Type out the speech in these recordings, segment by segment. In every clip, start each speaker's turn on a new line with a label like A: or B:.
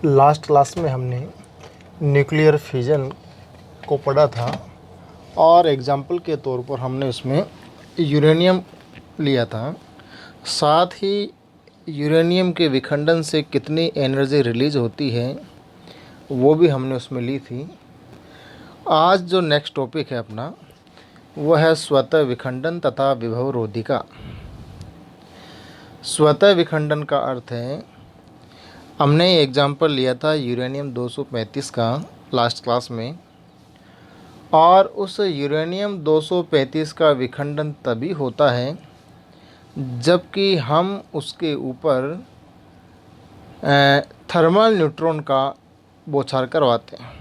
A: Last class में हमने nuclear fission को पढ़ा था और एग्जाम्पल के तौर पर हमने उसमें यूरेनियम लिया था। साथ ही यूरेनियम के विखंडन से कितनी एनर्जी रिलीज होती है वो भी हमने उसमें ली थी। आज जो नेक्स्ट टॉपिक है अपना वह है स्वतः विखंडन तथा विभवरोधिका। स्वतः विखंडन का अर्थ है, हमने एग्जाम्पल लिया था यूरेनियम 235 का लास्ट क्लास में, और उस यूरेनियम 235 का विखंडन तभी होता है जबकि हम उसके ऊपर थर्मल न्यूट्रॉन का बौछार करवाते हैं।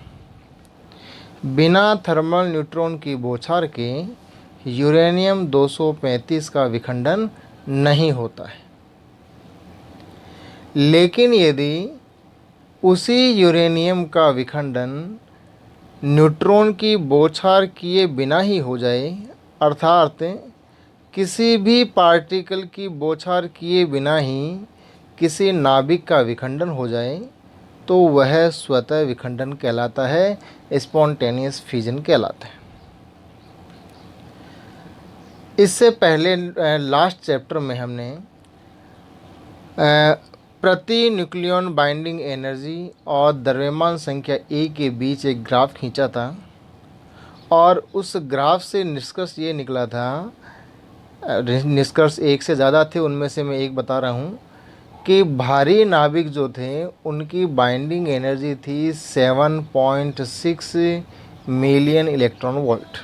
A: बिना थर्मल न्यूट्रॉन की बौछार के यूरेनियम 235 का विखंडन नहीं होता है। लेकिन यदि उसी यूरेनियम का विखंडन न्यूट्रॉन की बौछार किए बिना ही हो जाए, अर्थात किसी भी पार्टिकल की बौछार किए बिना ही किसी नाभिक का विखंडन हो जाए, तो वह स्वतः विखंडन कहलाता है, स्पॉन्टेनियस फिजन कहलाता है। इससे पहले लास्ट चैप्टर में हमने प्रति न्यूक्लियन बाइंडिंग एनर्जी और द्रव्यमान संख्या ए के बीच एक ग्राफ खींचा था, और उस ग्राफ से निष्कर्ष ये निकला था, निष्कर्ष एक से ज़्यादा थे, उनमें से मैं एक बता रहा हूँ कि भारी नाभिक जो थे उनकी बाइंडिंग एनर्जी थी 7.6 मिलियन इलेक्ट्रॉन वोल्ट,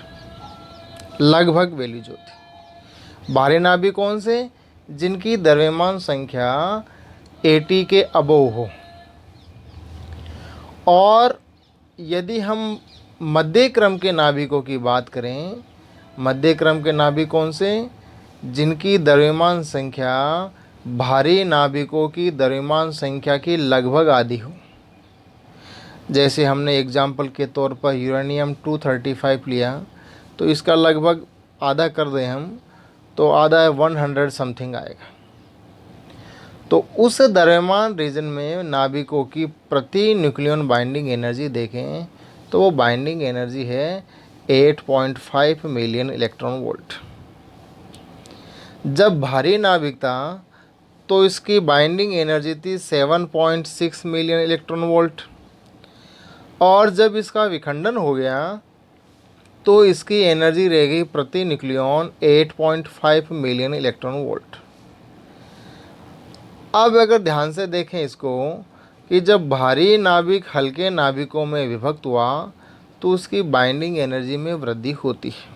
A: लगभग वैल्यू जो थी। भारी नाभिक कौन से? जिनकी द्रव्यमान संख्या 80 के अबोव हो। और यदि हम मध्य क्रम के नाभिकों की बात करें, मध्य क्रम के नाभिक कौन से? जिनकी द्रव्यमान संख्या भारी नाभिकों की द्रव्यमान संख्या की लगभग आधी हो। जैसे हमने एग्जाम्पल के तौर पर यूरेनियम 235 लिया, तो इसका लगभग आधा कर दें हम, तो आधा 100 समथिंग आएगा। तो उस द्रव्यमान रीजन में नाभिकों की प्रति न्यूक्लियन बाइंडिंग एनर्जी देखें तो वो बाइंडिंग एनर्जी है 8.5 मिलियन इलेक्ट्रॉन वोल्ट। जब भारी नाभिक था तो इसकी बाइंडिंग एनर्जी थी 7.6 मिलियन इलेक्ट्रॉन वोल्ट, और जब इसका विखंडन हो गया तो इसकी एनर्जी रह गई प्रति न्यूक्लियन 8.5 मिलियन इलेक्ट्रॉन वोल्ट। अब अगर ध्यान से देखें इसको, कि जब भारी नाभिक हल्के नाभिकों में विभक्त हुआ तो उसकी बाइंडिंग एनर्जी में वृद्धि होती है,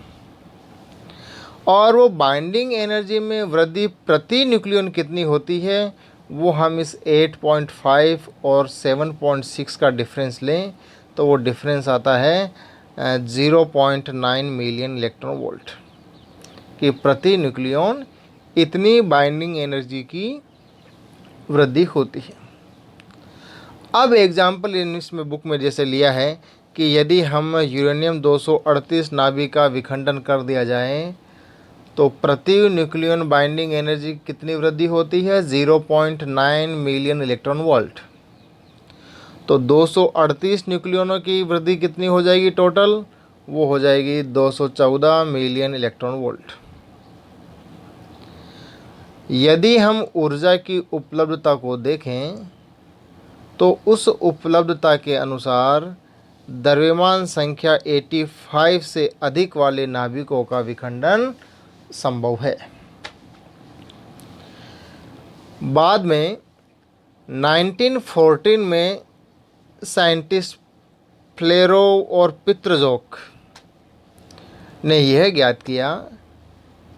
A: और वो बाइंडिंग एनर्जी में वृद्धि प्रति न्यूक्लियन कितनी होती है वो हम इस 8.5 और 7.6 का डिफरेंस लें तो वो डिफरेंस आता है 0.9 मिलियन इलेक्ट्रॉन वोल्ट कि प्रति न्यूक्लियन इतनी बाइंडिंग एनर्जी की वृद्धि होती है। अब एग्जाम्पल इसमें बुक में जैसे लिया है कि यदि हम यूरेनियम 238 नाभिक का विखंडन कर दिया जाए तो प्रति न्यूक्लियन बाइंडिंग एनर्जी कितनी वृद्धि होती है? 0.9 मिलियन इलेक्ट्रॉन वोल्ट। तो 238 न्यूक्लियनों की वृद्धि कितनी हो जाएगी टोटल? वो हो जाएगी 214 मिलियन इलेक्ट्रॉन वोल्ट। यदि हम ऊर्जा की उपलब्धता को देखें तो उस उपलब्धता के अनुसार द्रव्यमान संख्या 85 से अधिक वाले नाभिकों का विखंडन संभव है। बाद में 1914 में साइंटिस्ट फ्लेरो और पित्रजोक ने यह ज्ञात किया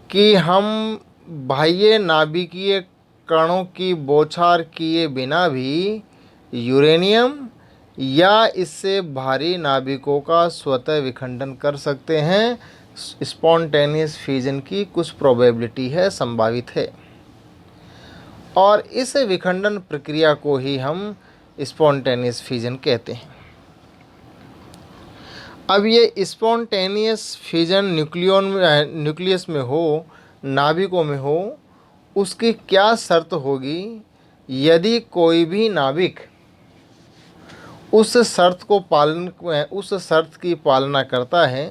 A: कि हम बाह्य नाभिकीय कणों की बौछार किए बिना भी यूरेनियम या इससे भारी नाभिकों का स्वतः विखंडन कर सकते हैं। स्पॉन्टेनियस फिजन की कुछ प्रोबेबिलिटी है, संभावित है, और इस विखंडन प्रक्रिया को ही हम स्पॉन्टेनियस फिजन कहते हैं। अब ये स्पॉन्टेनियस फिजन न्यूक्लियस में हो, नाभिकों में हो, उसकी क्या शर्त होगी? यदि कोई भी नाभिक उस शर्त की पालना करता है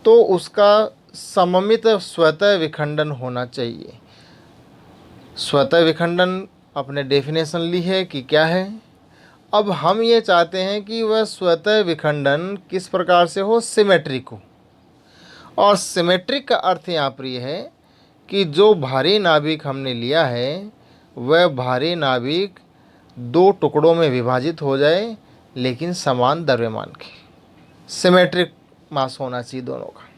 A: तो उसका सममित स्वतः विखंडन होना चाहिए। स्वतः विखंडन अपने डेफिनेशन ली है कि क्या है। अब हम ये चाहते हैं कि वह स्वतः विखंडन किस प्रकार से हो, सिमेट्रिक हो। और सिमेट्रिक का अर्थ यहाँ पर यह है कि जो भारी नाभिक हमने लिया है वह भारी नाभिक दो टुकड़ों में विभाजित हो जाए, लेकिन समान द्रव्यमान के। सिमेट्रिक मास होना चाहिए दोनों का।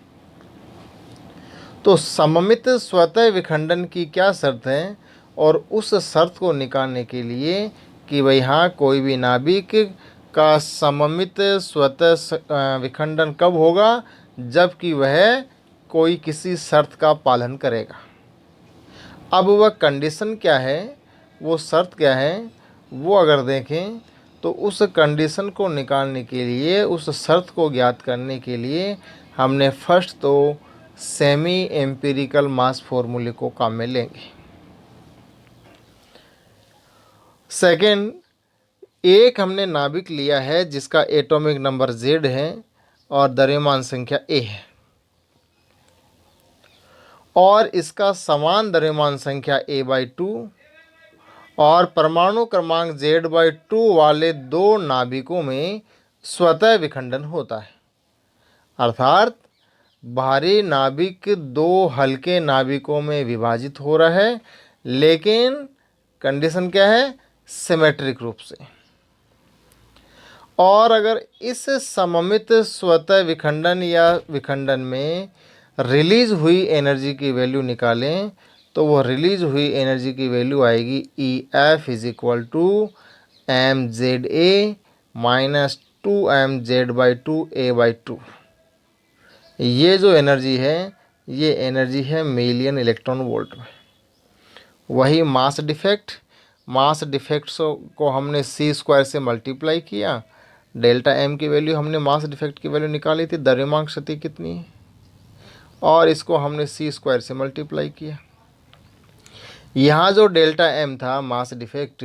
A: तो सममित स्वतः विखंडन की क्या शर्त है, और उस शर्त को निकालने के लिए कि भाई हाँ, कोई भी नाभिक का सममित स्वतः विखंडन कब होगा, जबकि वह कोई किसी शर्त का पालन करेगा। अब वह कंडीशन क्या है, वो शर्त क्या है, वो अगर देखें तो उस कंडीशन को निकालने के लिए, उस शर्त को ज्ञात करने के लिए हमने फर्स्ट तो सेमी एम्पिरिकल मास फॉर्मूले को काम में लेंगे। सेकेंड, एक हमने नाभिक लिया है जिसका एटॉमिक नंबर Z है और द्रव्यमान संख्या A है, और इसका समान द्रव्यमान संख्या A/2 और परमाणु क्रमांक Z/2 वाले दो नाभिकों में स्वतः विखंडन होता है। अर्थात भारी नाभिक दो हल्के नाभिकों में विभाजित हो रहा है, लेकिन कंडीशन क्या है, सिमेट्रिक रूप से। और अगर इस सममित स्वतः विखंडन या विखंडन में रिलीज हुई एनर्जी की वैल्यू निकालें तो वो रिलीज हुई एनर्जी की वैल्यू आएगी EF = mZA - 2mZ/2 A/2। ये जो एनर्जी है, ये एनर्जी है मिलियन इलेक्ट्रॉन वोल्ट में। वही मास डिफेक्ट को हमने c² से मल्टीप्लाई किया, डेल्टा m की वैल्यू हमने मास डिफेक्ट की वैल्यू निकाली थी, द्रव्यमान क्षति कितनी है, और इसको हमने c² से मल्टीप्लाई किया। यहाँ जो डेल्टा m था मास डिफेक्ट,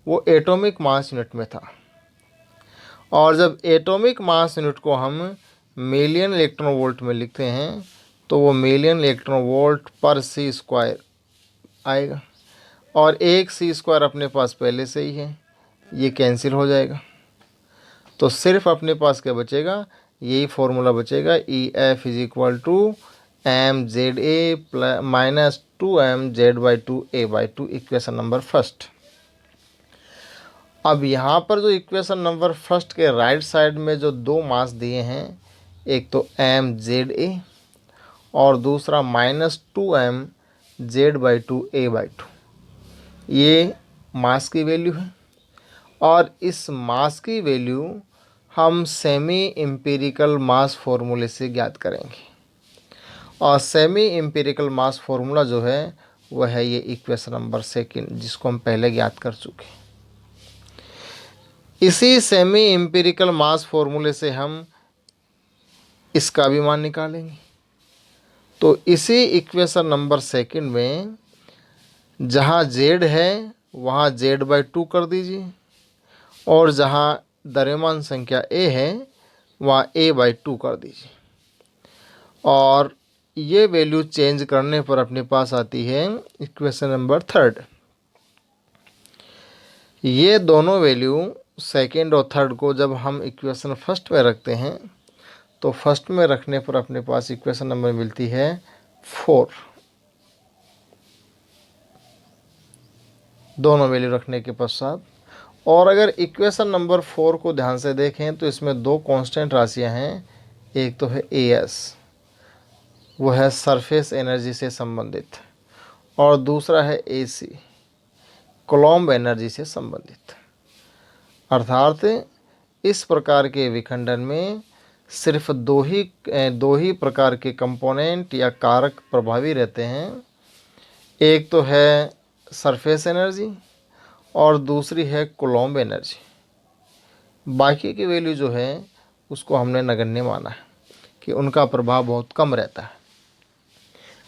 A: वो एटॉमिक मास यूनिट में था, और जब एटॉमिक मास यूनिट को हम मिलियन इलेक्ट्रॉन वोल्ट में लिखते हैं तो वो मिलियन इलेक्ट्रॉन वोल्ट पर c² आएगा, और एक c² अपने पास पहले से ही है, ये कैंसिल हो जाएगा। तो सिर्फ अपने पास क्या बचेगा, यही फॉर्मूला बचेगा, EF = mZA - 2mZ/2 A/2, equation number first. अब यहाँ पर जो इक्वेशन नंबर फर्स्ट के राइट साइड में जो दो मास दिए हैं, एक तो mZA और दूसरा -2mZ/2 A/2, ये मास की वैल्यू है। और इस मास की वैल्यू हम सेमी एम्पिरिकल मास फॉर्मूले से ज्ञात करेंगे, और सेमी एम्पिरिकल मास फॉर्मूला जो है वह है ये इक्वेशन नंबर सेकंड, जिसको हम पहले ज्ञात कर चुके। इसी सेमी एम्पिरिकल मास फॉर्मूले से हम इसका भी मान निकालेंगे। तो इसी इक्वेशन नंबर सेकंड में जहाँ Z है वहाँ Z/2 कर दीजिए, और जहाँ द्रव्यमान संख्या A है वहाँ A/2 कर दीजिए, और ये वैल्यू चेंज करने पर अपने पास आती है इक्वेशन नंबर थर्ड। ये दोनों वैल्यू सेकेंड और थर्ड को जब हम इक्वेशन फर्स्ट में रखते हैं तो फर्स्ट में रखने पर अपने पास इक्वेशन नंबर मिलती है 4। दोनों वैल्यू रखने के पश्चात, और अगर इक्वेशन नंबर 4 को ध्यान से देखें तो इसमें दो कांस्टेंट राशियां हैं। एक तो है AS, वो है सरफेस एनर्जी से संबंधित, और दूसरा है AC, कोलॉम्ब एनर्जी से संबंधित। अर्थात इस प्रकार के विखंडन में सिर्फ दो ही प्रकार के कंपोनेंट या कारक प्रभावी रहते हैं। एक तो है सरफेस एनर्जी और दूसरी है कोलॉम्ब एनर्जी। बाकी की वैल्यू जो है उसको हमने नगण्य माना है कि उनका प्रभाव बहुत कम रहता है।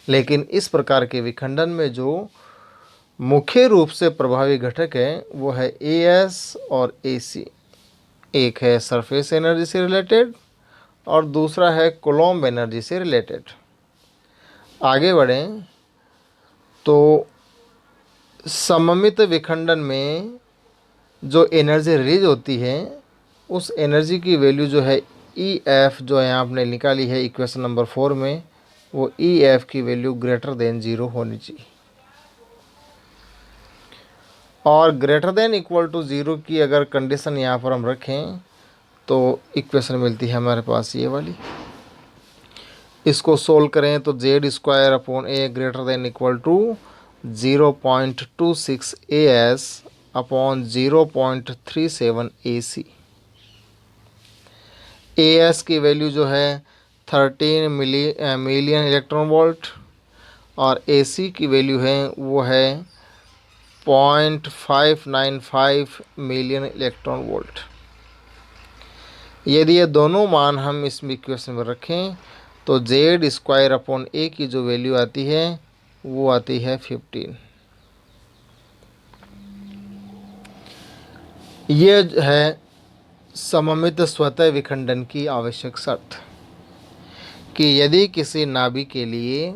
A: लेकिन इस प्रकार के विखंडन में जो मुख्य रूप से प्रभावी घटक है वो है AS और AC। एक है सरफेस एनर्जी से रिलेटेड और दूसरा है कूलम्ब एनर्जी से रिलेटेड। आगे बढ़ें तो सममित विखंडन में जो एनर्जी रिलीज होती है उस एनर्जी की वैल्यू जो है ई एफ, जो है आपने निकाली है इक्वेशन नंबर 4 में, वो ई एफ की वैल्यू ग्रेटर देन 0 होनी चाहिए। और ग्रेटर देन इक्वल टू 0 की अगर कंडीशन यहाँ पर हम रखें तो इक्वेशन मिलती है हमारे पास ये वाली। इसको सोल्व करें तो Z square upon A greater than equal to 0.26 AS upon 0.37 AC। AS की वैल्यू जो है 13 मिलियन इलेक्ट्रॉन वोल्ट और AC की वैल्यू है वो है 0.595 मिलियन इलेक्ट्रॉन वोल्ट। यदि ये दोनों मान हम इस इक्वेशन में रखें तो जेड स्क्वायर अपॉन ए की जो वैल्यू आती है वो आती है 15। ये है सममित स्वतः विखंडन की आवश्यक शर्त कि यदि किसी नाभिक के लिए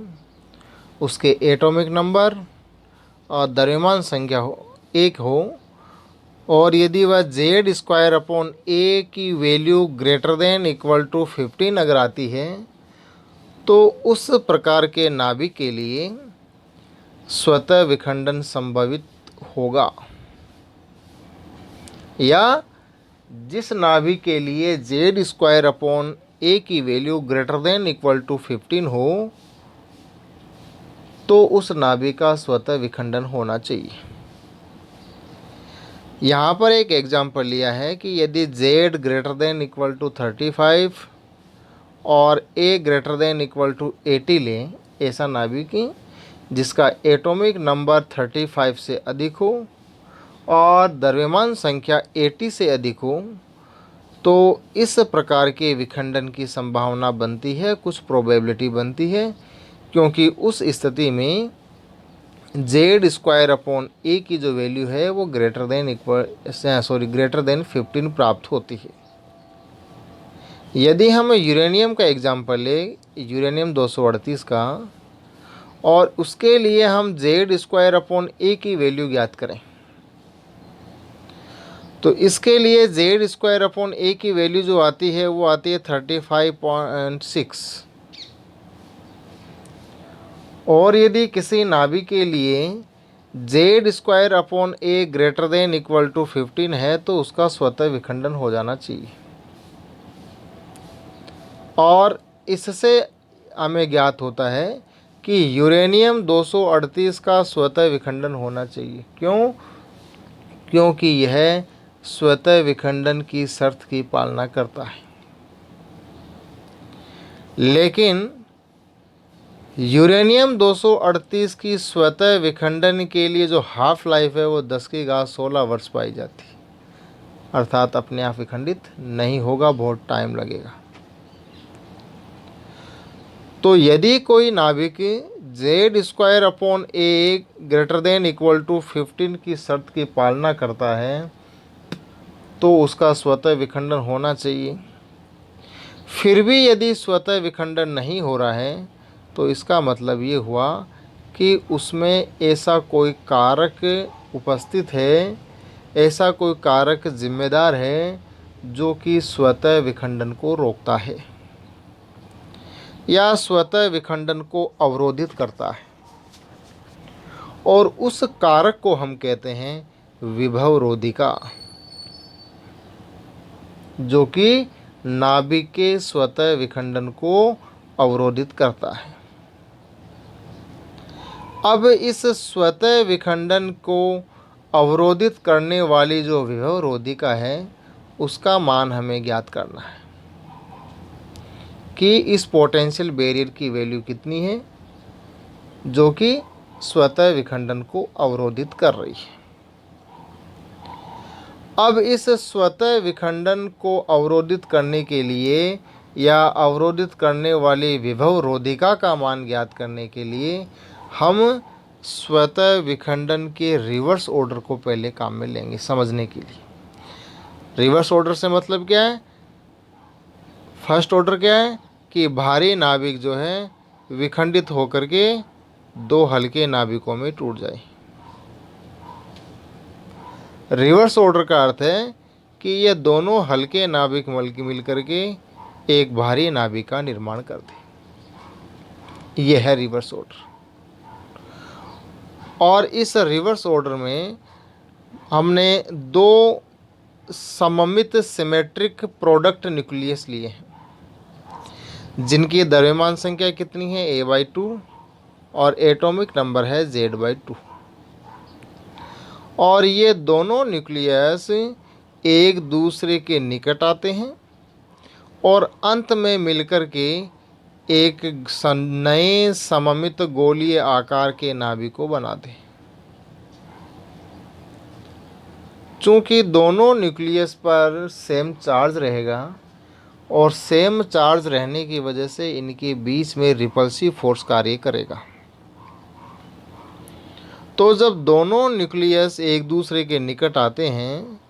A: उसके एटॉमिक नंबर और द्रव्यमान संख्या एक हो और यदि वह जेड स्क्वायर अपॉन ए की value greater than equal to 15 अगर आती है तो उस प्रकार के नाभिक के लिए स्वतः विखंडन संभवित होगा। या जिस नाभिक के लिए जेड स्क्वायर अपॉन ए की value greater than equal to 15 हो तो उस नाभिक का स्वतः विखंडन होना चाहिए। यहाँ पर एक एग्जाम्पल लिया है कि यदि z greater than equal to 35 और a greater than equal to 80 लें, ऐसा नाभिक जिसका एटॉमिक नंबर 35 से अधिक हो और द्रव्यमान संख्या 80 से अधिक हो, तो इस प्रकार के विखंडन की संभावना बनती है, कुछ प्रोबेबिलिटी बनती है, क्योंकि उस स्थिति में जेड स्क्वायर अपॉन ए की जो वैल्यू है वो ग्रेटर देन 15 प्राप्त होती है। यदि हम यूरेनियम का एग्जाम्पल लें, यूरेनियम 238 का, और उसके लिए हम जेड स्क्वायर अपॉन ए की वैल्यू ज्ञात करें तो इसके लिए जेड स्क्वायर अपॉन ए की वैल्यू जो आती है वो आती है 35.6। और यदि किसी नाभिक के लिए Z square upon A greater than equal to 15 है तो उसका स्वतः विखंडन हो जाना चाहिए। और इससे हमें ज्ञात होता है कि यूरेनियम 238 का स्वतः विखंडन होना चाहिए। क्यों? क्योंकि यह स्वतः विखंडन की शर्त की पालना करता है। लेकिन यूरेनियम 238 की स्वतः विखंडन के लिए जो हाफ लाइफ है वो 10⁻16 वर्ष पाई जाती है, अर्थात अपने आप विखंडित नहीं होगा, बहुत टाइम लगेगा। तो यदि कोई नाभिक Z square upon A greater than equal to 15 की शर्त की पालना करता है तो उसका स्वतः विखंडन होना चाहिए। फिर भी यदि स्वतः विखंडन नहीं हो रहा है तो इसका मतलब ये हुआ कि उसमें ऐसा कोई कारक उपस्थित है, ऐसा कोई कारक जिम्मेदार है जो कि स्वतः विखंडन को रोकता है या स्वतः विखंडन को अवरोधित करता है। और उस कारक को हम कहते हैं विभवरोधिका, जो कि नाभिक के स्वतः विखंडन को अवरोधित करता है। अब इस स्वतः विखंडन को अवरोधित करने वाली जो विभवरोधिका है उसका मान हमें ज्ञात करना है कि इस पोटेंशियल बैरियर की वैल्यू कितनी है जो कि स्वतः विखंडन को अवरोधित कर रही है। अब इस स्वतः विखंडन को अवरोधित करने के लिए या अवरोधित करने वाली विभवरोधिका का मान ज्ञात करने के लिए हम स्वतः विखंडन के रिवर्स ऑर्डर को पहले काम में लेंगे समझने के लिए। रिवर्स ऑर्डर से मतलब क्या है? फर्स्ट ऑर्डर क्या है कि भारी नाभिक जो है विखंडित होकर के दो हल्के नाभिकों में टूट जाए। रिवर्स ऑर्डर का अर्थ है कि ये दोनों हल्के नाभिक मिलकर के एक भारी नाभिक का निर्माण करते। यह है रिवर्स ऑर्डर। और इस रिवर्स ऑर्डर में हमने दो सममित सिमेट्रिक प्रोडक्ट न्यूक्लियस लिए हैं जिनकी द्रव्यमान संख्या कितनी है? a/2 और एटॉमिक नंबर है Z/2। और ये दोनों न्यूक्लियस एक दूसरे के निकट आते हैं और अंत में मिलकर के एक नए सममित गोलीय आकार के नाभिक को बनाते हैं। चूंकि दोनों न्यूक्लियस पर सेम चार्ज रहेगा और सेम चार्ज रहने की वजह से इनके बीच में रिपल्सिव फोर्स कार्य करेगा। तो जब दोनों न्यूक्लियस एक दूसरे के निकट आते हैं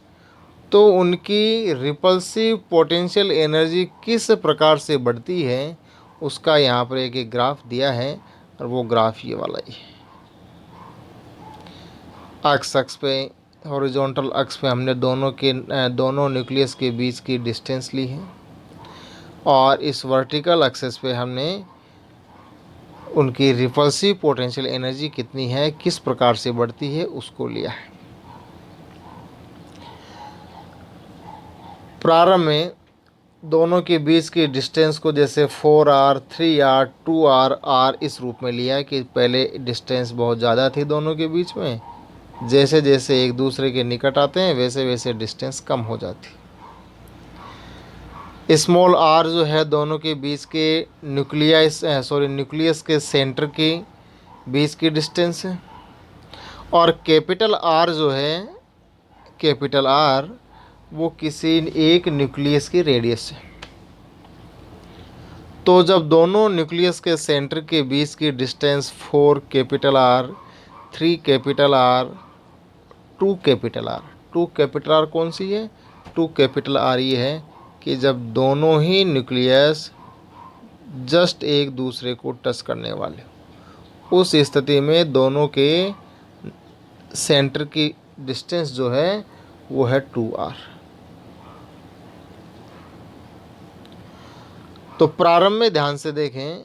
A: तो उनकी रिपल्सिव पोटेंशियल एनर्जी किस प्रकार से बढ़ती है उसका यहाँ पर एक ग्राफ दिया है, और वो ग्राफ ये वाला ही है। अक्ष पे हॉरिजॉन्टल अक्ष पे हमने दोनों न्यूक्लियस के बीच की डिस्टेंस ली है, और इस वर्टिकल एक्सिस पे हमने उनकी रिपल्सिव पोटेंशियल एनर्जी कितनी है, किस प्रकार से बढ़ती है, उसको लिया है। प्रारंभ में दोनों के बीच की डिस्टेंस को जैसे 4r, 3r, 2r, r इस रूप में लिया है कि पहले डिस्टेंस बहुत ज़्यादा थी दोनों के बीच में, जैसे जैसे एक दूसरे के निकट आते हैं वैसे वैसे डिस्टेंस कम हो जाती। स्मॉल r जो है दोनों के बीच के न्यूक्लियस के सेंटर के बीच की डिस्टेंस है, और कैपिटल R जो है, कैपिटल R वो किसी एक न्यूक्लियस की रेडियस है। तो जब दोनों न्यूक्लियस के सेंटर के बीच की distance 4 capital R, 3 capital R, 2 capital R, 2 capital R कौन सी है? 2 कैपिटल R ये है कि जब दोनों ही न्यूक्लियस जस्ट एक दूसरे को टच करने वाले, उस स्थिति में दोनों के सेंटर की डिस्टेंस जो है वो है 2r। तो प्रारंभ में ध्यान से देखें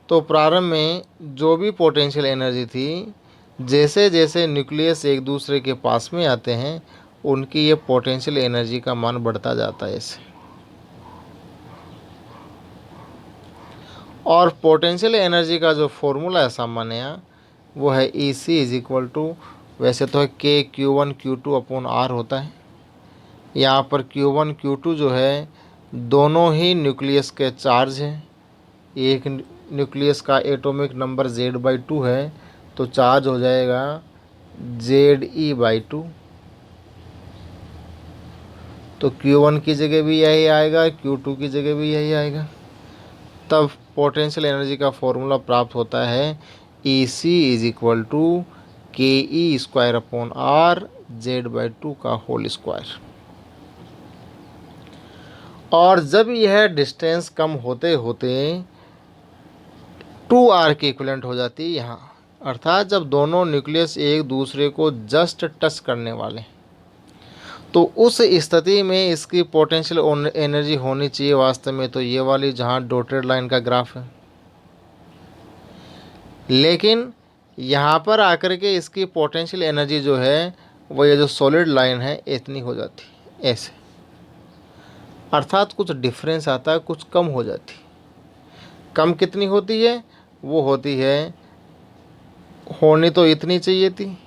A: तो प्रारंभ में जो भी पोटेंशियल एनर्जी थी, जैसे जैसे न्यूक्लियस एक दूसरे के पास में आते हैं उनकी ये पोटेंशियल एनर्जी का मान बढ़ता जाता है ऐसे। और पोटेंशियल एनर्जी का जो फॉर्मूला है सामान्य वो है EC इज इक्वल टू, वैसे तो है KQ1 Q2 अपॉन R होता है। यहाँ पर Q1 Q2 जो है दोनों ही न्यूक्लियस के चार्ज हैं। एक न्यूक्लियस का एटॉमिक नंबर Z/2 है तो चार्ज हो जाएगा Ze/2। तो Q1 की जगह भी यही आएगा, Q2 की जगह भी यही आएगा। तब पोटेंशियल एनर्जी का फॉर्मूला प्राप्त होता है EC is equal to KE square upon R Z/2 का होल स्क्वायर। और जब यह डिस्टेंस कम होते होते 2r के इक्विवेलेंट हो जाती है यहाँ, अर्थात जब दोनों न्यूक्लियस एक दूसरे को जस्ट टच करने वाले, तो उस स्थिति में इसकी पोटेंशियल एनर्जी होनी चाहिए वास्तव में तो ये वाली जहाँ डॉटेड लाइन का ग्राफ है, लेकिन यहाँ पर आकर के इसकी पोटेंशियल एनर्जी जो है वो ये जो सॉलिड लाइन है इतनी हो जाती ऐसे, अर्थात कुछ डिफरेंस आता है, कुछ कम हो जाती। कम कितनी होती है? वो होती है, होनी तो इतनी चाहिए थी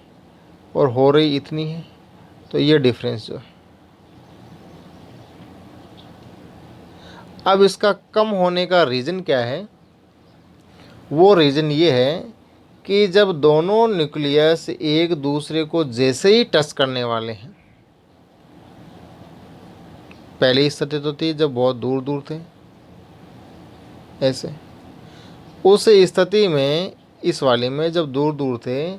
A: और हो रही इतनी है, तो ये डिफरेंस जो है। अब इसका कम होने का रीज़न क्या है? वो रीज़न ये है कि जब दोनों न्यूक्लियस एक दूसरे को जैसे ही टच करने वाले हैं, पहली स्थिति तो थी जब बहुत दूर दूर थे ऐसे, उस स्थिति में इस वाले में जब दूर दूर थे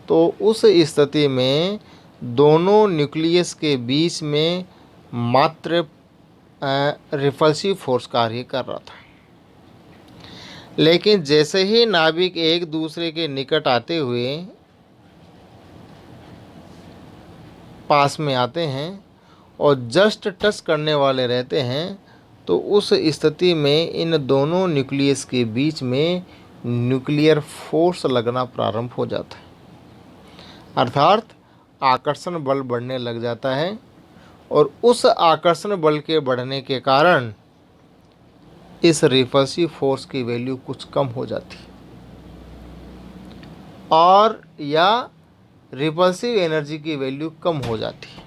A: तो उस स्थिति में दोनों न्यूक्लियस के बीच में मात्र रिपल्सिव फोर्स कार्य कर रहा था। लेकिन जैसे ही नाभिक एक दूसरे के निकट आते हुए पास में आते हैं और जस्ट टच करने वाले रहते हैं, तो उस स्थिति में इन दोनों न्यूक्लियस के बीच में न्यूक्लियर फोर्स लगना प्रारंभ हो जाता है, अर्थात आकर्षण बल बढ़ने लग जाता है। और उस आकर्षण बल के बढ़ने के कारण इस रिपल्सिव फोर्स की वैल्यू कुछ कम हो जाती है, और या रिपल्सिव एनर्जी की वैल्यू कम हो जाती है।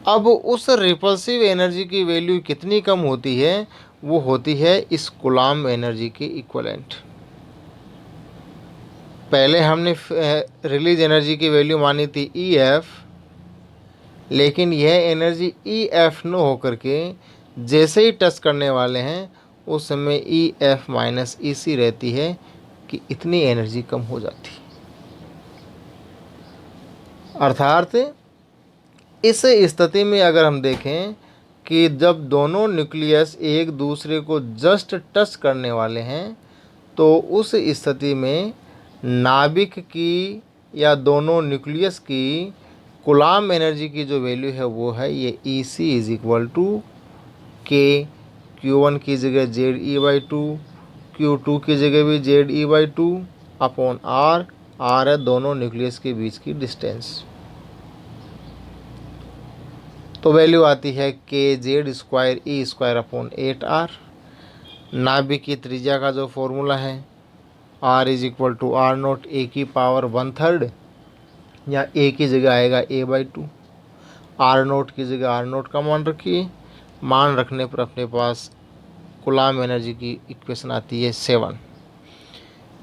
A: अब उस रिपल्सिव एनर्जी की वैल्यू कितनी कम होती है? वो होती है इस कूलम्ब एनर्जी के इक्विवेलेंट। पहले हमने रिलीज एनर्जी की वैल्यू मानी थी EF, लेकिन यह एनर्जी EF न होकर के जैसे ही टच करने वाले हैं उस समय EF माइनस EC रहती है कि इतनी एनर्जी कम हो जाती है। अर्थात इस स्थिति में अगर हम देखें कि जब दोनों न्यूक्लियस एक दूसरे को जस्ट टच करने वाले हैं, तो उस स्थिति में नाभिक की या दोनों न्यूक्लियस की कूलम्ब एनर्जी की जो वैल्यू है वो है ये EC is equal to K, Q1 की जगह ZE/2, Q2 की जगह भी ZE/2 अपॉन R। R है दोनों न्यूक्लियस के बीच की डिस्टेंस। तो वैल्यू आती है KZ² अपॉन 8R। नाभिक की त्रिज्या का जो फॉर्मूला है R is equal to R0 A की पावर 1/3, या A की जगह आएगा A/2। R0 की जगह R0 का मान रखिए। मान रखने पर अपने पास कूलम्ब एनर्जी की इक्वेशन आती है 7।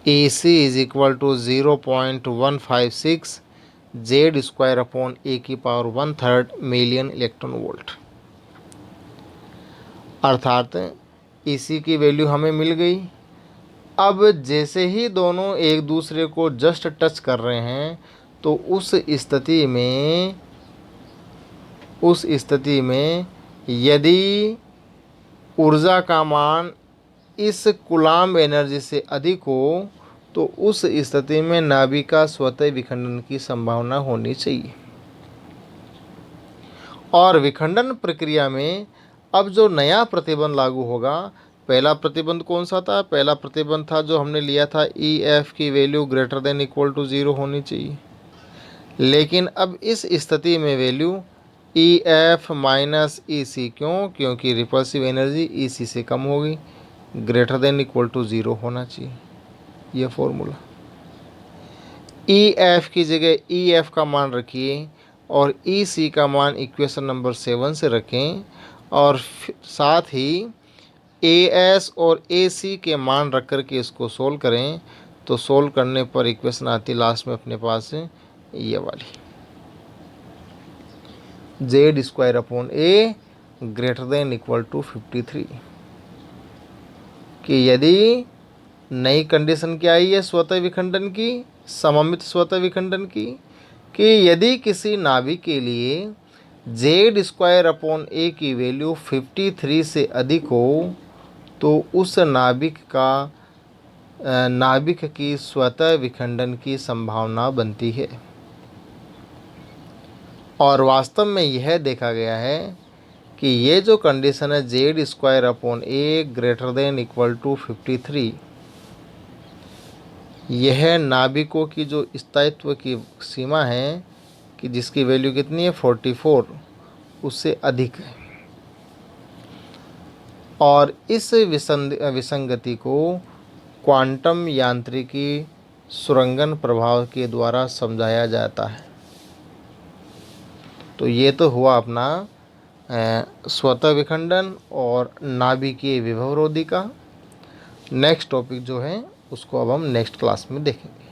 A: AC is equal to 0.156 Z² upon A की पावर 1/3 मिलियन इलेक्ट्रॉन वोल्ट। अर्थात EC की वैल्यू हमें मिल गई। अब जैसे ही दोनों एक दूसरे को जस्ट टच कर रहे हैं, तो उस स्थिति में यदि ऊर्जा का मान इस कूलम्ब एनर्जी से अधिक हो, तो उस स्थिति में नाभिक का स्वतः विखंडन की संभावना होनी चाहिए। और विखंडन प्रक्रिया में अब जो नया प्रतिबंध लागू होगा, पहला प्रतिबंध कौन सा था? पहला प्रतिबंध था जो हमने लिया था EF की value greater than equal to 0 होनी चाहिए। लेकिन अब इस स्थिति में वैल्यू EF माइनस EC, क्योंकि रिपल्सिव एनर्जी EC से कम होगी, ग्रेटर देन इक्वल टू 0 होना चाहिए। यह फॉर्मूला EF की जगह EF का मान रखिए और EC का मान इक्वेशन नंबर 7 से रखें, और साथ ही AS और AC के मान रख कर के इसको सोल्व करें। तो सोल्व करने पर इक्वेशन आती लास्ट में अपने पास ये वाली, Z² upon A greater than equal to 53, कि यदि नई कंडीशन क्या आई है स्वतः विखंडन की, सममित स्वतः विखंडन की, कि यदि किसी नाभिक के लिए Z² अपॉन A की वैल्यू 53 से अधिक हो, तो उस नाभिक की स्वतः विखंडन की संभावना बनती है। और वास्तव में यह देखा गया है कि ये जो कंडीशन है Z² upon A greater than equal to 53, यह नाभिकों की जो स्थायित्व की सीमा है कि जिसकी वैल्यू कितनी है 44, उससे अधिक है। और इस विसंगति को क्वांटम यांत्रिकी सुरंगन प्रभाव के द्वारा समझाया जाता है। तो ये तो हुआ अपना स्वतः विखंडन और नाभिकीय विभवरोधी का। नेक्स्ट टॉपिक जो है उसको अब हम नेक्स्ट क्लास में देखेंगे।